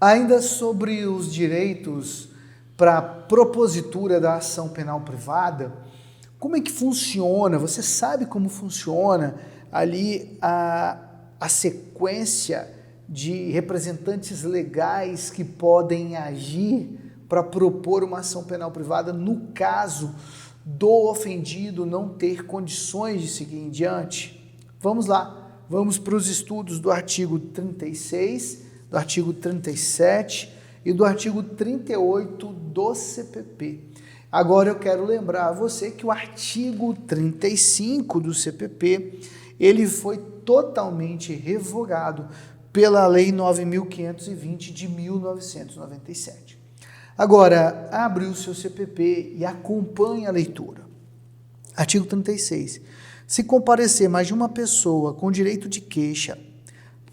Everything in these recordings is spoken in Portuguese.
Ainda sobre os direitos para propositura da ação penal privada, como é que funciona? Você sabe como funciona ali a sequência de representantes legais que podem agir para propor uma ação penal privada no caso do ofendido não ter condições de seguir em diante? Vamos lá, vamos para os estudos do artigo 36, do artigo 37 e do artigo 38 do CPP. Agora eu quero lembrar a você que o artigo 35 do CPP, ele foi totalmente revogado pela Lei 9.520 de 1997. Agora, abre o seu CPP e acompanhe a leitura. Artigo 36. Se comparecer mais de uma pessoa com direito de queixa,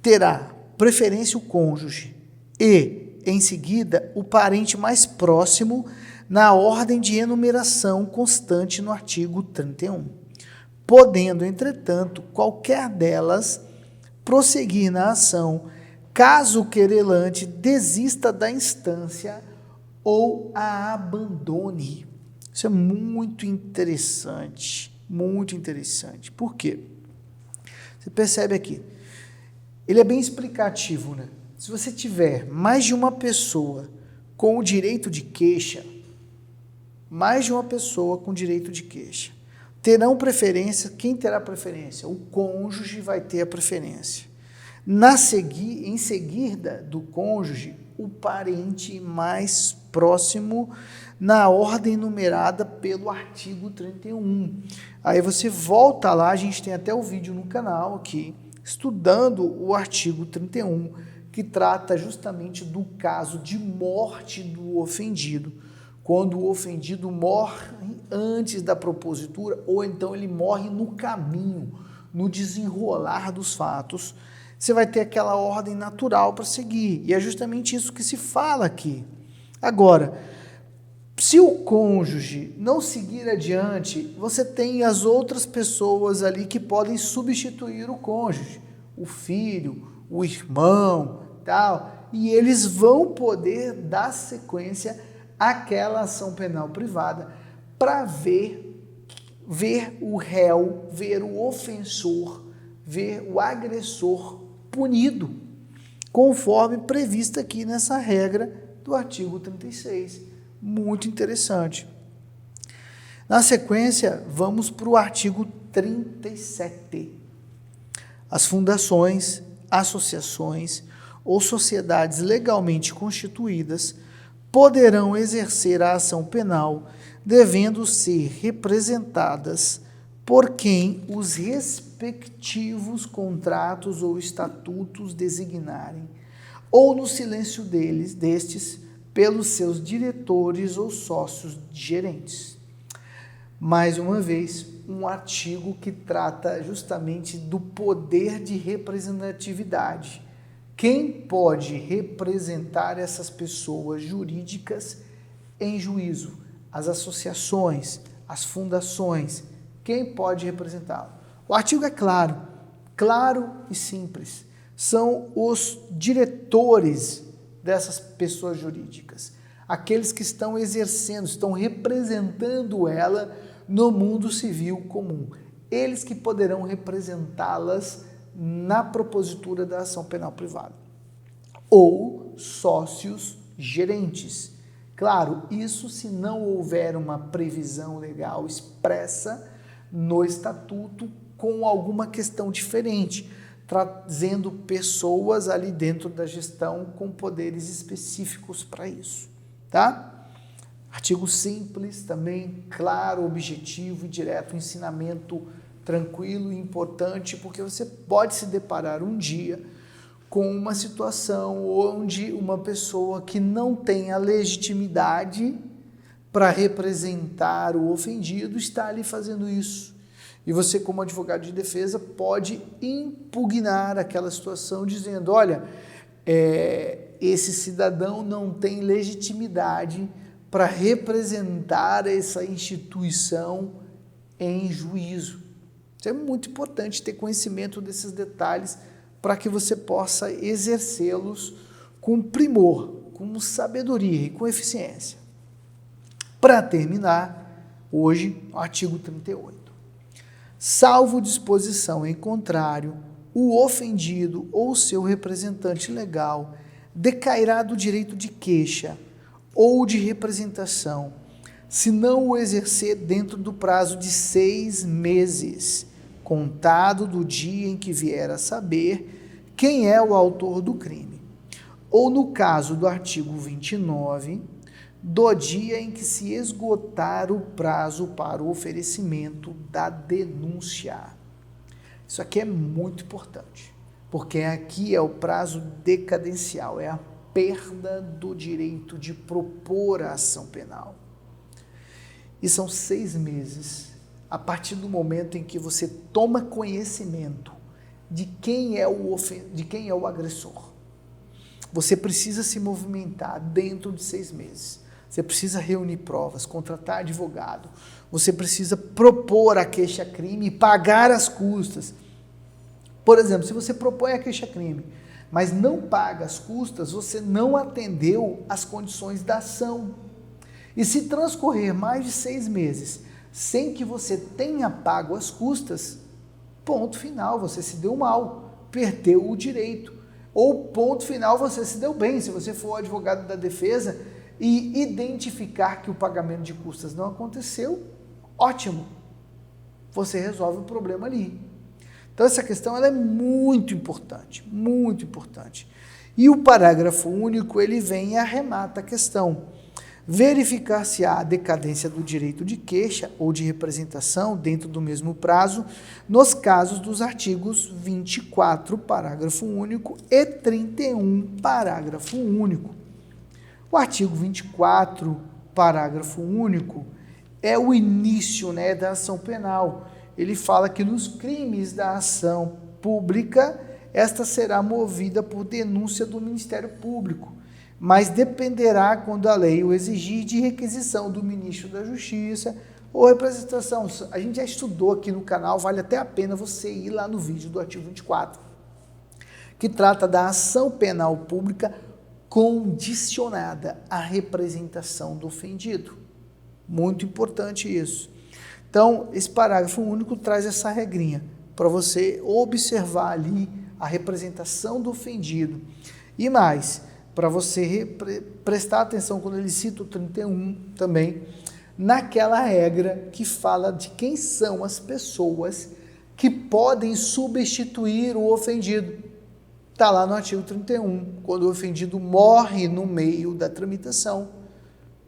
terá preferência o cônjuge e, em seguida, o parente mais próximo na ordem de enumeração constante no artigo 31, podendo, entretanto, qualquer delas prosseguir na ação, caso o querelante desista da instância ou a abandone. Isso é muito interessante, muito interessante. Por quê? Você percebe aqui, ele é bem explicativo, né? Se você tiver mais de uma pessoa com o direito de queixa, terão preferência. Quem terá preferência? O cônjuge vai ter a preferência. Em seguida do cônjuge, o parente mais próximo na ordem numerada pelo artigo 31. Aí você volta lá, a gente tem até o vídeo no canal aqui, estudando o artigo 31, que trata justamente do caso de morte do ofendido. Quando o ofendido morre antes da propositura, ou então ele morre no caminho, no desenrolar dos fatos, você vai ter aquela ordem natural para seguir. E é justamente isso que se fala aqui. Agora, se o cônjuge não seguir adiante, você tem as outras pessoas ali que podem substituir o cônjuge, o filho, o irmão, tal, e eles vão poder dar sequência àquela ação penal privada para ver o réu, ver o ofensor, ver o agressor punido, conforme previsto aqui nessa regra do artigo 36. Muito interessante. Na sequência, vamos para o artigo 37. As fundações, associações ou sociedades legalmente constituídas poderão exercer a ação penal, devendo ser representadas por quem os respectivos contratos ou estatutos designarem, ou no silêncio destes, pelos seus diretores ou sócios gerentes. Mais uma vez, um artigo que trata justamente do poder de representatividade. Quem pode representar essas pessoas jurídicas em juízo? As associações, as fundações. Quem pode representá-lo? O artigo é claro e simples. São os diretores dessas pessoas jurídicas, aqueles que estão exercendo, estão representando ela no mundo civil comum. Eles que poderão representá-las na propositura da ação penal privada. Ou sócios gerentes. Claro, isso se não houver uma previsão legal expressa no estatuto com alguma questão diferente, trazendo pessoas ali dentro da gestão com poderes específicos para isso, tá? Artigo simples, também claro, objetivo e direto, ensinamento tranquilo e importante, porque você pode se deparar um dia com uma situação onde uma pessoa que não tem a legitimidade para representar o ofendido está ali fazendo isso. E você, como advogado de defesa, pode impugnar aquela situação dizendo, olha, esse cidadão não tem legitimidade para representar essa instituição em juízo. Isso é muito importante ter conhecimento desses detalhes para que você possa exercê-los com primor, com sabedoria e com eficiência. Para terminar, hoje, o artigo 38. Salvo disposição em contrário, o ofendido ou seu representante legal decairá do direito de queixa ou de representação, se não o exercer dentro do prazo de 6 meses, contado do dia em que vier a saber quem é o autor do crime, ou no caso do artigo 29, do dia em que se esgotar o prazo para o oferecimento da denúncia. Isso aqui é muito importante, porque aqui é o prazo decadencial, é a perda do direito de propor a ação penal. E são 6 meses, a partir do momento em que você toma conhecimento de quem é o agressor. Você precisa se movimentar dentro de 6 meses. Você precisa reunir provas, contratar advogado. Você precisa propor a queixa-crime e pagar as custas. Por exemplo, se você propõe a queixa-crime, mas não paga as custas, você não atendeu às condições da ação. E se transcorrer mais de 6 meses sem que você tenha pago as custas, ponto final, você se deu mal, perdeu o direito. Ou ponto final, você se deu bem, se você for o advogado da defesa e identificar que o pagamento de custas não aconteceu, ótimo, você resolve o problema ali. Então essa questão ela é muito importante, muito importante. E o parágrafo único ele vem e arremata a questão. Verificar-se-á a decadência do direito de queixa ou de representação dentro do mesmo prazo, nos casos dos artigos 24, parágrafo único, e 31, parágrafo único. O artigo 24, parágrafo único, é o início, da ação penal. Ele fala que nos crimes da ação pública, esta será movida por denúncia do Ministério Público, mas dependerá, quando a lei o exigir, de requisição do ministro da Justiça ou representação. A gente já estudou aqui no canal, vale até a pena você ir lá no vídeo do artigo 24, que trata da ação penal pública condicionada à representação do ofendido. Muito importante isso. Então, esse parágrafo único traz essa regrinha para você observar ali a representação do ofendido. E mais, para você prestar atenção quando ele cita o 31 também, naquela regra que fala de quem são as pessoas que podem substituir o ofendido. Está lá no artigo 31, quando o ofendido morre no meio da tramitação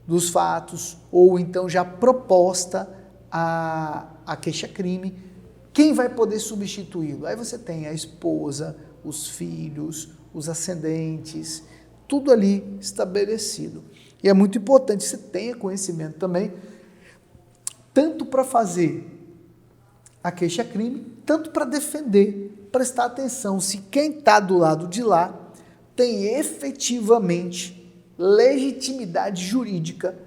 dos fatos, ou então já proposta a queixa-crime, quem vai poder substituí-lo? Aí você tem a esposa, os filhos, os ascendentes, tudo ali estabelecido. E é muito importante que você tenha conhecimento também, tanto para fazer a queixa-crime, tanto para defender. Prestar atenção se quem está do lado de lá tem efetivamente legitimidade jurídica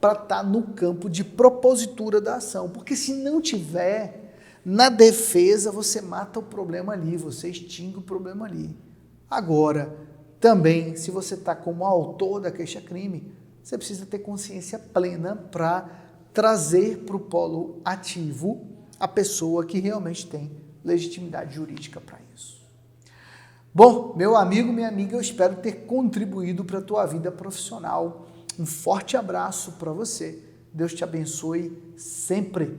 para estar no campo de propositura da ação. Porque se não tiver, na defesa você mata o problema ali, você extingue o problema ali. Agora, também, se você está como autor da queixa-crime, você precisa ter consciência plena para trazer para o polo ativo a pessoa que realmente tem legitimidade jurídica para isso. Bom, meu amigo, minha amiga, eu espero ter contribuído para a tua vida profissional. Um forte abraço para você. Deus te abençoe sempre.